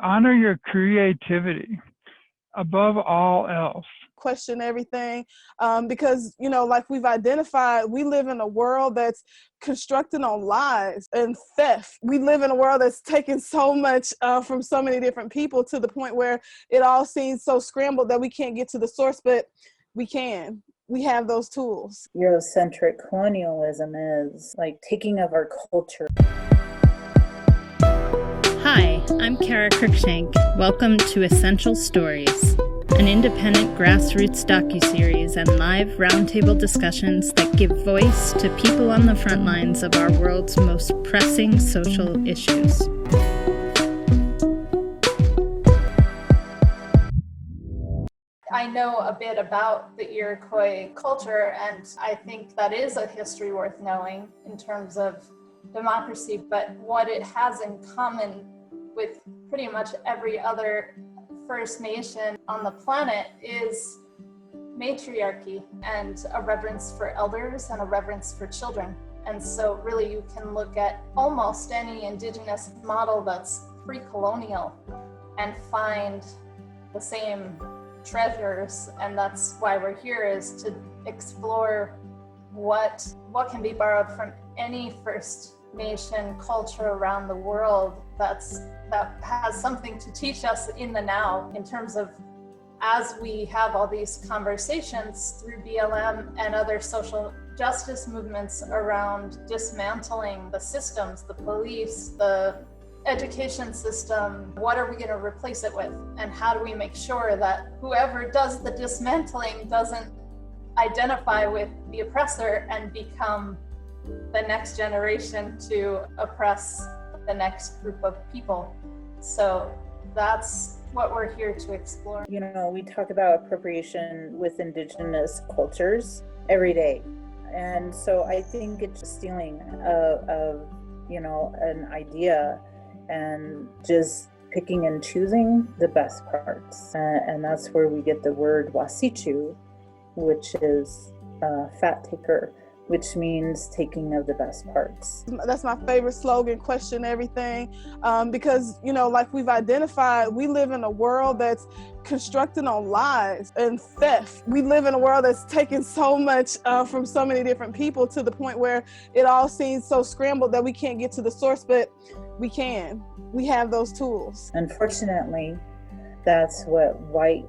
Honor your creativity above all else. Question everything, because, like we've identified, we live in a world that's constructed on lies and theft. We live in a world that's taken so much from so many different people to the point where it all seems so scrambled that we can't get to the source, but we can. We have those tools. Eurocentric colonialism is like taking of our culture. Hi, I'm Cara Cruickshank. Welcome to Essential Stories, an independent grassroots docuseries and live roundtable discussions that give voice to people on the front lines of our world's most pressing social issues. I know a bit about the Iroquois culture, and I think that is a history worth knowing in terms of democracy, but what it has in common with pretty much every other First Nation on the planet is matriarchy and a reverence for elders and a reverence for children. And so really you can look at almost any indigenous model that's pre-colonial and find the same treasures, and that's why we're here, is to explore what can be borrowed from any First Nation culture around the world that has something to teach us in the now, in terms of, as we have all these conversations through BLM and other social justice movements around dismantling the systems, the police, the education system, what are we going to replace it with? And how do we make sure that whoever does the dismantling doesn't identify with the oppressor and become the next generation to oppress the next group of people? So that's what we're here to explore. We talk about appropriation with indigenous cultures every day. And so I think it's just stealing of an idea and just picking and choosing the best parts. And that's where we get the word wasichu, which is fat taker, which means taking of the best parts. That's my favorite slogan, question everything, because, like we've identified, we live in a world that's constructed on lies and theft. We live in a world that's taken so much from so many different people to the point where it all seems so scrambled that we can't get to the source, but we can. We have those tools. Unfortunately, that's what white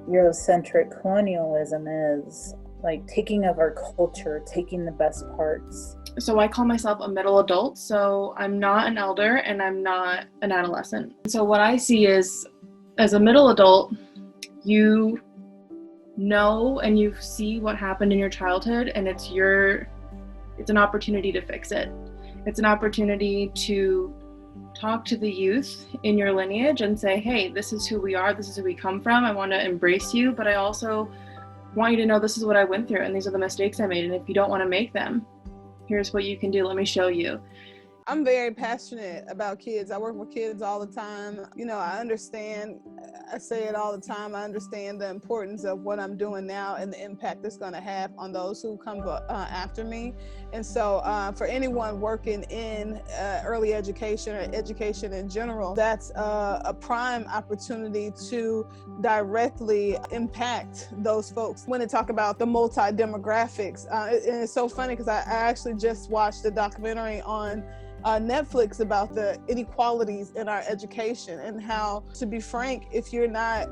Eurocentric colonialism is. Like taking of our culture, taking the best parts. So I call myself a middle adult, so I'm not an elder and I'm not an adolescent. So what I see is, as a middle adult, you know and you see what happened in your childhood, and it's an opportunity to fix it. It's an opportunity to talk to the youth in your lineage and say, hey, this is who we are, this is who we come from, I want to embrace you, but I also want you to know this is what I went through and these are the mistakes I made, and if you don't want to make them, here's what you can do, let me show you. I'm very passionate about kids. I work with kids all the time. I understand, I say it all the time, I understand the importance of what I'm doing now and the impact it's going to have on those who come after me. And so for anyone working in early education or education in general, that's a prime opportunity to directly impact those folks. When they talk about the multi-demographics, and it's so funny because I actually just watched a documentary on Netflix about the inequalities in our education, and how, to be frank, if you're not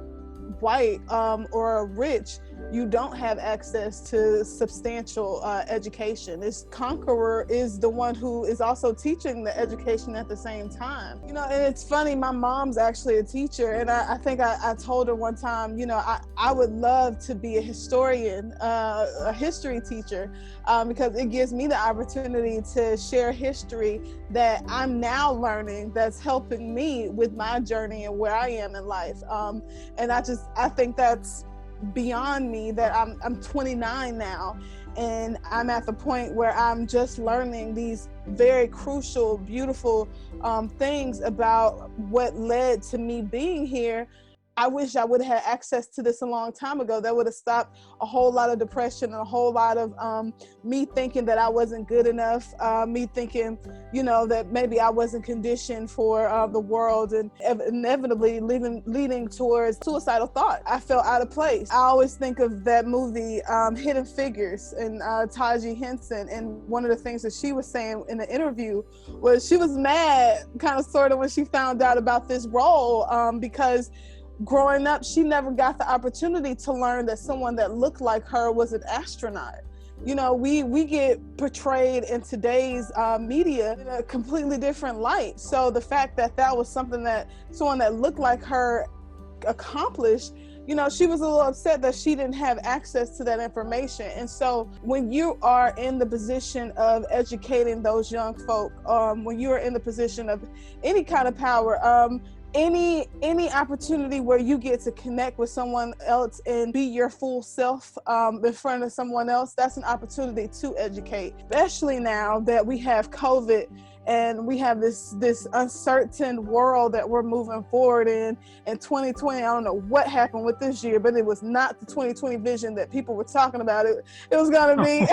white or rich, you don't have access to substantial education. This conqueror is the one who is also teaching the education at the same time. And it's funny, my mom's actually a teacher, and I think I told her one time, I would love to be a historian, a history teacher, because it gives me the opportunity to share history that I'm now learning, that's helping me with my journey and where I am in life. And I think that's beyond me, that I'm 29 now, and I'm at the point where I'm just learning these very crucial, beautiful things about what led to me being here. I wish I would have had access to this a long time ago. That would have stopped a whole lot of depression and a whole lot of me thinking that I wasn't good enough, me thinking, that maybe I wasn't conditioned for the world, and inevitably leading towards suicidal thought. I felt out of place. I always think of that movie, Hidden Figures, and Taji Henson, and one of the things that she was saying in the interview was she was mad, kind of sort of, when she found out about this role, because growing up, she never got the opportunity to learn that someone that looked like her was an astronaut. We get portrayed in today's media in a completely different light. So the fact that that was something that someone that looked like her accomplished, she was a little upset that she didn't have access to that information. And so when you are in the position of educating those young folk, when you are in the position of any kind of power, any opportunity where you get to connect with someone else and be your full self in front of someone else, that's an opportunity to educate, especially now that we have COVID and we have this uncertain world that we're moving forward in 2020. I don't know what happened with this year, but it was not the 2020 vision that people were talking about. It was going to be,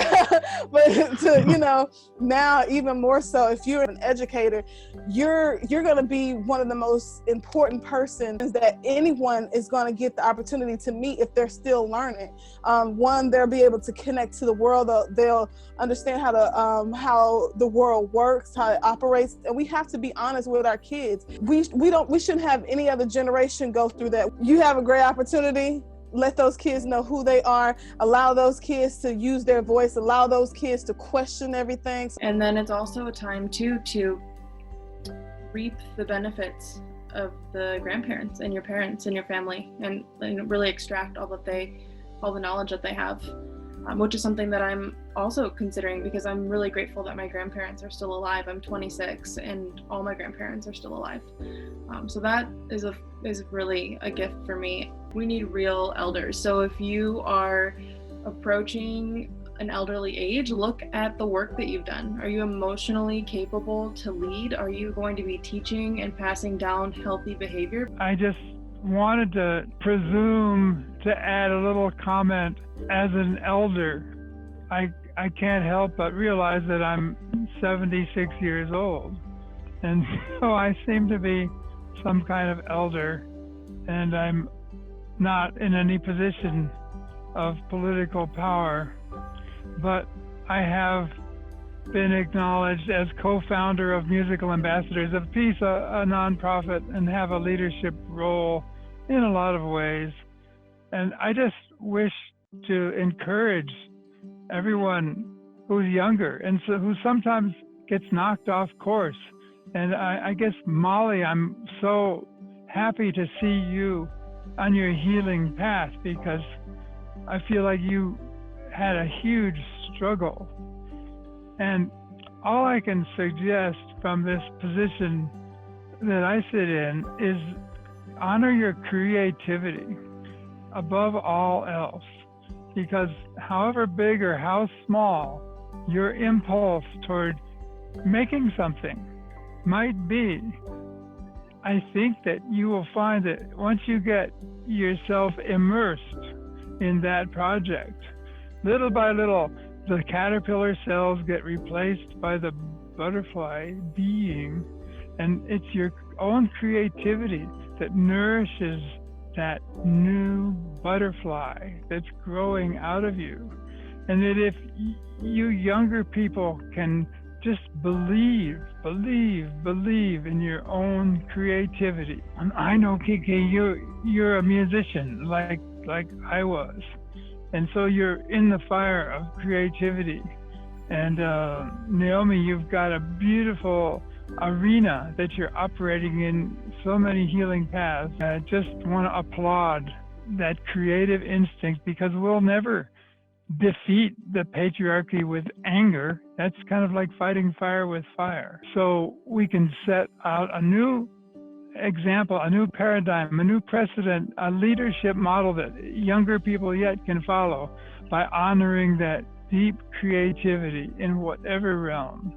but now even more so, if you're an educator, you're going to be one of the most important persons that anyone is going to get the opportunity to meet if they're still learning. One, they'll be able to connect to the world. They'll understand how the world works, how it operates, and we have to be honest with our kids. We shouldn't have any other generation go through that. You have a great opportunity. Let those kids know who they are. Allow those kids to use their voice. Allow those kids to question everything. And then it's also a time too to reap the benefits of the grandparents and your parents and your family, and really extract all the knowledge that they have, which is something that I'm also considering, because I'm really grateful that my grandparents are still alive. I'm 26 and all my grandparents are still alive. So that is really a gift for me. We need real elders. So if you are approaching an elderly age, look at the work that you've done. Are you emotionally capable to lead? Are you going to be teaching and passing down healthy behavior? I just wanted to presume to add a little comment. As an elder, I can't help but realize that I'm 76 years old, and so I seem to be some kind of elder, and I'm not in any position of political power, but I have been acknowledged as co-founder of Musical Ambassadors of Peace, a nonprofit, and have a leadership role in a lot of ways. And I just wish to encourage everyone who's younger and so who sometimes gets knocked off course. And I guess, Molly, I'm so happy to see you on your healing path, because I feel like you had a huge struggle. And all I can suggest from this position that I sit in is honor your creativity above all else, because however big or how small your impulse toward making something might be, I think that you will find that once you get yourself immersed in that project, little by little, the caterpillar cells get replaced by the butterfly being, and it's your own creativity that nourishes that new butterfly that's growing out of you. And that if you younger people can just believe in your own creativity. And I know, Kiki, you're a musician like I was. And so you're in the fire of creativity. And Naomi, you've got a beautiful arena that you're operating in, so many healing paths. I just want to applaud that creative instinct, because we'll never defeat the patriarchy with anger. That's kind of like fighting fire with fire. So we can set out a new example, a new paradigm, a new precedent, a leadership model that younger people yet can follow by honoring that deep creativity in whatever realm.